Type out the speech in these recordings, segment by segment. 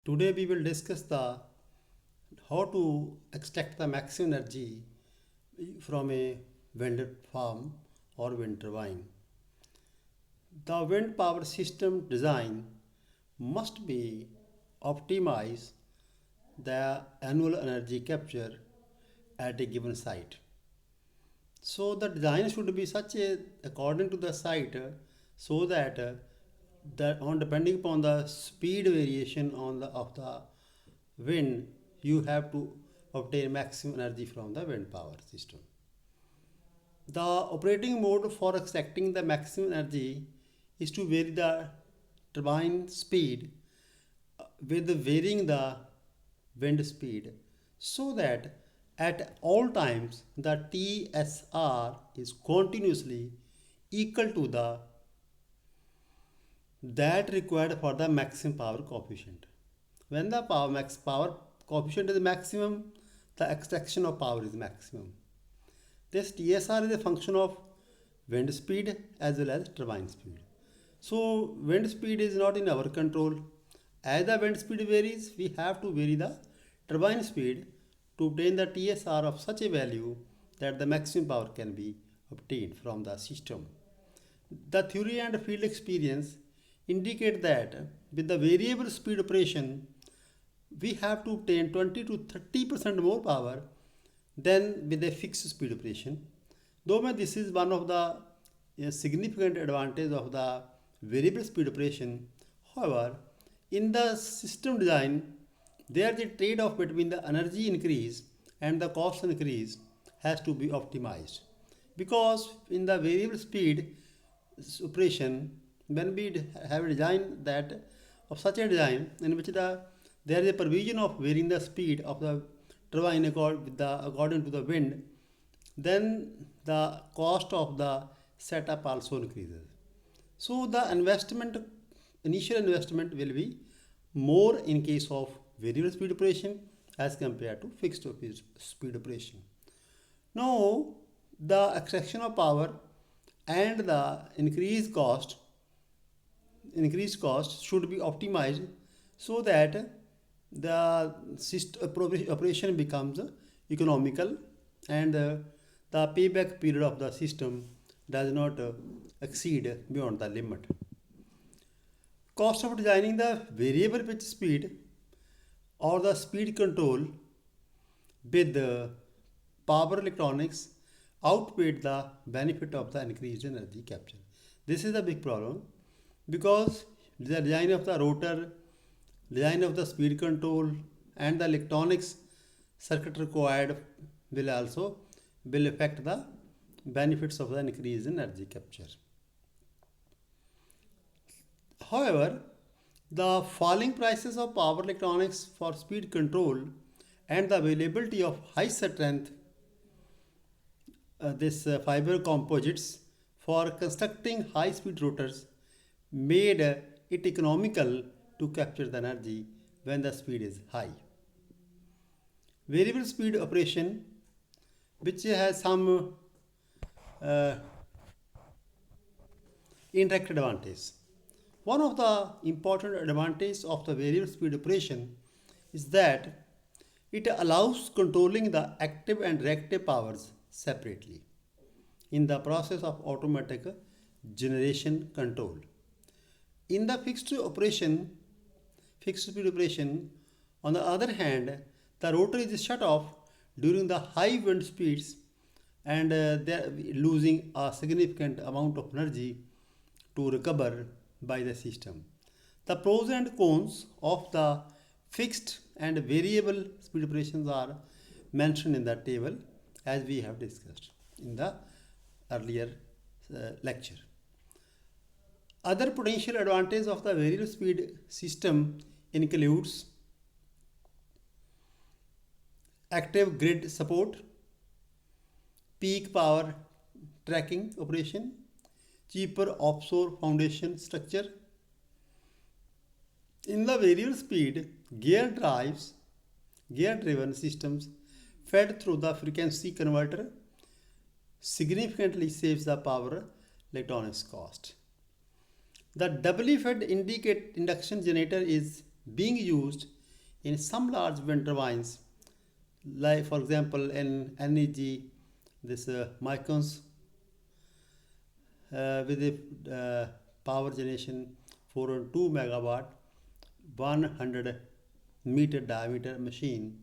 Today we will discuss the how to extract the maximum energy from a wind farm or wind turbine. The wind power system design must be optimize the annual energy capture at a given site. So the design should be such a according to the site so that that on depending upon the speed variation on the of the wind you have to obtain maximum energy from the wind power system. The operating mode for extracting the maximum energy is to vary the turbine speed with varying the wind speed so that at all times the TSR is continuously equal to the that required for the maximum power coefficient. When the power coefficient is maximum, the extraction of power is maximum. This TSR is a function of wind speed as well as turbine speed. So wind speed is not in our control. As the wind speed varies, we have to vary the turbine speed to obtain the TSR of such a value that the maximum power can be obtained from the system. The theory and field experience indicate that with the variable speed operation, we have to obtain 20 to 30% more power than with a fixed speed operation. Though this is one of the significant advantage of the variable speed operation, however, in the system design, there is a trade-off between the energy increase and the cost increase has to be optimized because in the variable speed operation when we have a design that of such a design in which there is a provision of varying the speed of the turbine according to the wind, then the cost of the setup also increases. So the initial investment will be more in case of variable speed operation as compared to fixed speed operation. Now the extraction of power and the increased cost should be optimized so that the operation becomes economical and the payback period of the system does not exceed beyond the limit. Cost of designing the variable pitch speed or the speed control with the power electronics outweighed the benefit of the increased energy capture. This is a big problem because the design of the rotor, design of the speed control and the electronics circuit required will affect the benefits of the increase in energy capture. However, the falling prices of power electronics for speed control and the availability of high strength this fiber composites for constructing high speed rotors made it economical to capture the energy when the speed is high. Variable speed operation, which has some uh, indirect advantage. One of the important advantages of the variable speed operation is that it allows controlling the active and reactive powers separately in the process of automatic generation control. In the fixed speed operation, on the other hand, the rotor is shut off during the high wind speeds and they are losing a significant amount of energy to recover by the system. The pros and cons of the fixed and variable speed operations are mentioned in the table as we have discussed in the earlier lecture. Other potential advantages of the variable speed system includes active grid support, peak power tracking operation, cheaper offshore foundation structure. In the variable speed, gear driven systems fed through the frequency converter significantly saves the power electronics cost. The doubly fed induction generator is being used in some large wind turbines, like for example in energy, this Mycons with a power generation 402 megawatt, 100-meter diameter machine,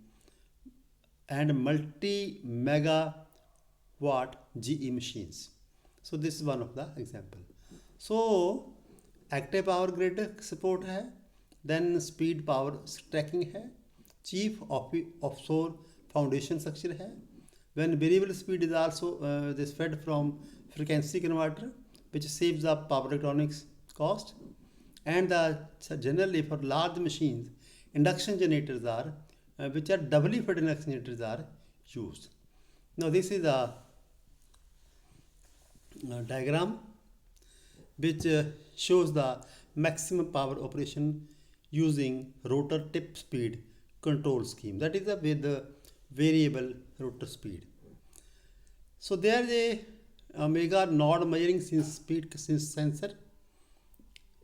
and multi megawatt GE machines. So this is one of the example. So active power grid support है, then speed power tracking है, chief offshore foundation structure है, when variable speed is also this fed from frequency converter, which saves the power electronics cost, and generally for large machines induction generators are which are doubly fed induction generators are used. Now this is a diagram which shows the maximum power operation using rotor tip speed control scheme, that is with the variable rotor speed. So there is a omega node measuring speed sensor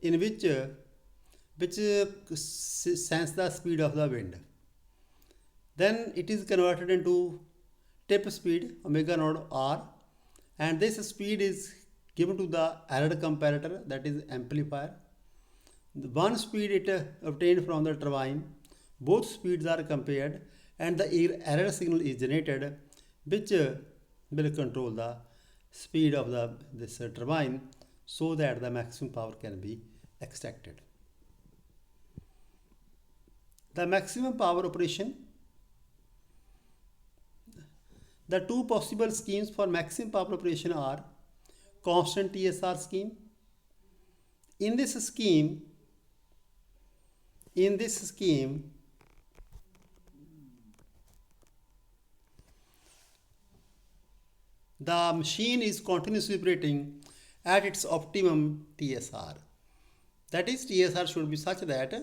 in which sense the speed of the wind. Then it is converted into tip speed omega node R, and this speed is given to the error comparator, that is amplifier. The one speed it obtained from the turbine, both speeds are compared and the error signal is generated, which will control the speed of this turbine so that the maximum power can be extracted. The maximum power operation. The two possible schemes for maximum power operation are constant TSR scheme. In this scheme, the machine is continuously operating at its optimum TSR. That is, TSR should be such that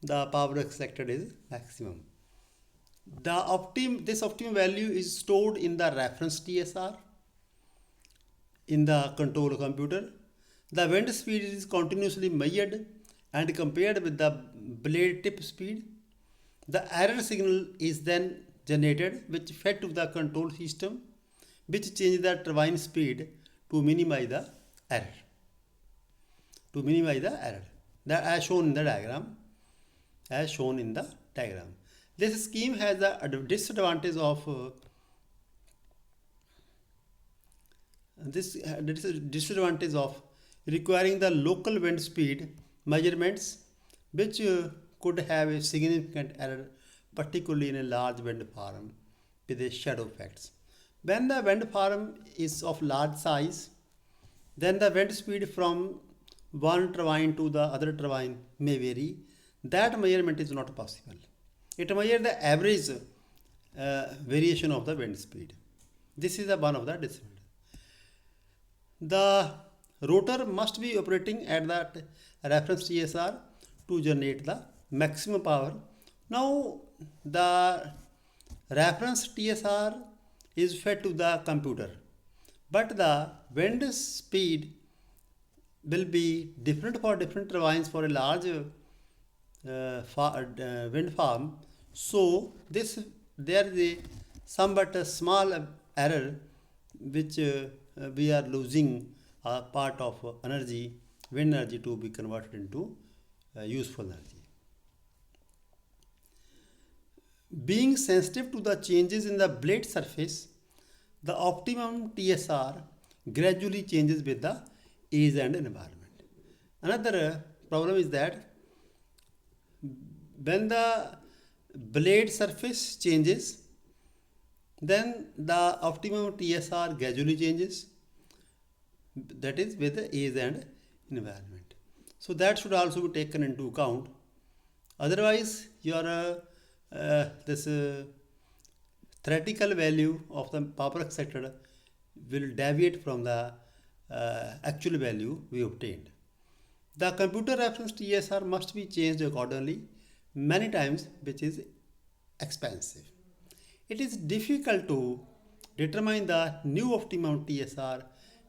the power extracted is maximum. This optimum value is stored in the reference TSR in the control computer. The wind speed is continuously measured and compared with the blade tip speed. The error signal is then generated, which fed to the control system, which changes the turbine speed to minimize the error. That as shown in the diagram. This scheme has the disadvantage of requiring the local wind speed measurements, which could have a significant error, particularly in a large wind farm with a shadow effects. When the wind farm is of large size, then the wind speed from one turbine to the other turbine may vary. That measurement is not possible. It measures the average variation of the wind speed. This is one of the disadvantages. The rotor must be operating at that reference TSR to generate the maximum power. Now the reference TSR is fed to the computer, but the wind speed will be different for different turbines for a large wind farm. So there is somewhat a small error which we are losing a part of wind energy to be converted into useful energy. Being sensitive to the changes in the blade surface, the optimum TSR gradually changes with the age and environment. Another problem is that when the blade surface changes, then the optimum TSR gradually changes, that is with the age and environment. So that should also be taken into account. Otherwise, your this theoretical value of the power extracted will deviate from the actual value we obtained. The computer reference TSR must be changed accordingly many times, which is expensive. It is difficult to determine the new optimum TSR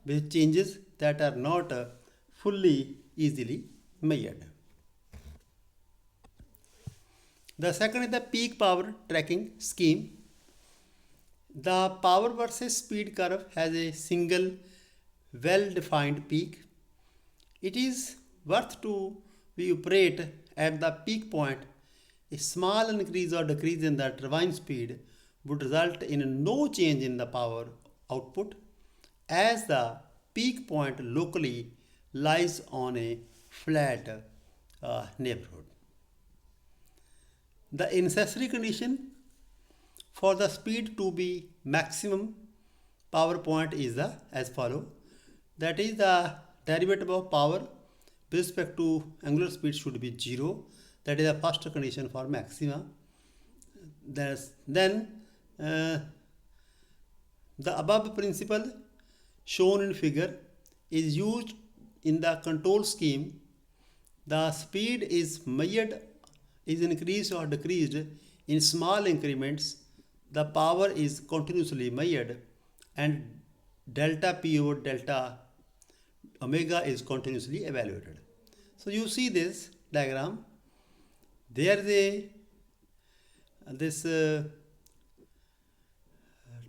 with changes that are not fully easily measured. The second is the peak power tracking scheme. The power versus speed curve has a single well-defined peak. It is worth to be operate at the peak point. A small increase or decrease in the turbine speed would result in no change in the power output, as the peak point locally lies on a flat neighborhood. The necessary condition for the speed to be maximum power point is the as follow. That is, the derivative of power with respect to angular speed should be 0. That is the first condition for maxima. Then the above principle shown in figure is used in the control scheme. The speed is measured, is increased or decreased in small increments. The power is continuously measured, and delta P over delta omega is continuously evaluated. So you see this diagram. There is a this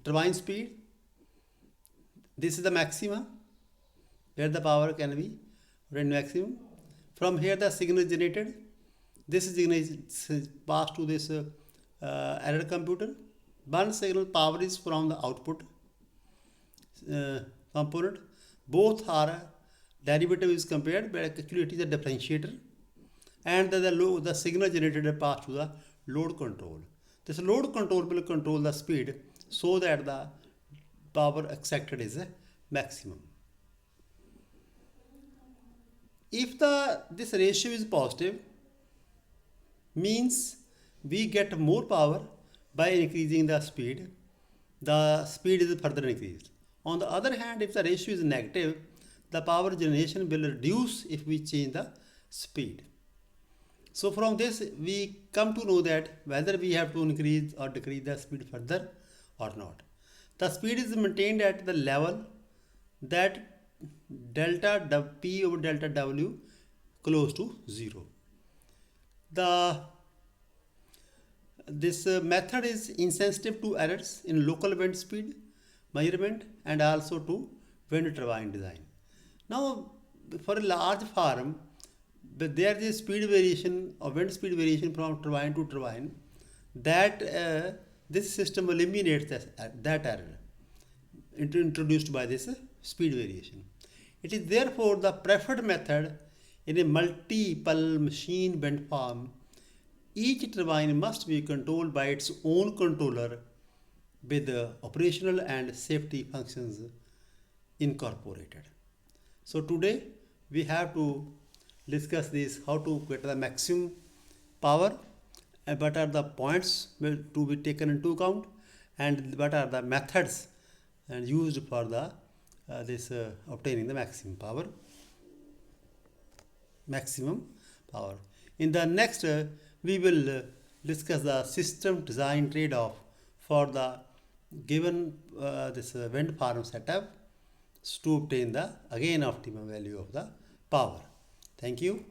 turbine speed. This is the maxima where the power can be run maximum. From here the signal is generated. This signal is passed to this error computer. One signal power is from the output component. Both are derivative is compared, but actually it is a differentiator, and the signal generated passed to the load control. This load control will control the speed so that the power extracted is a maximum. If this ratio is positive, means we get more power by increasing the speed is further increased. On the other hand, if the ratio is negative, the power generation will reduce if we change the speed. So from this we come to know that whether we have to increase or decrease the speed further or not. The speed is maintained at the level that delta P over delta W close to 0. This method is insensitive to errors in local wind speed measurement and also to wind turbine design. Now, for a large farm, there is a speed variation or wind speed variation from turbine to turbine. That this system eliminates that error introduced by this speed variation. It is therefore the preferred method in a multiple machine wind farm. Each turbine must be controlled by its own controller with operational and safety functions incorporated. So today we have to discuss this, how to get the maximum power, and what are the points to be taken into account, and what are the methods and used for the obtaining the maximum power. In the next we will discuss the system design trade-off for the given wind farm setup to obtain the again optimum value of the power. Thank you.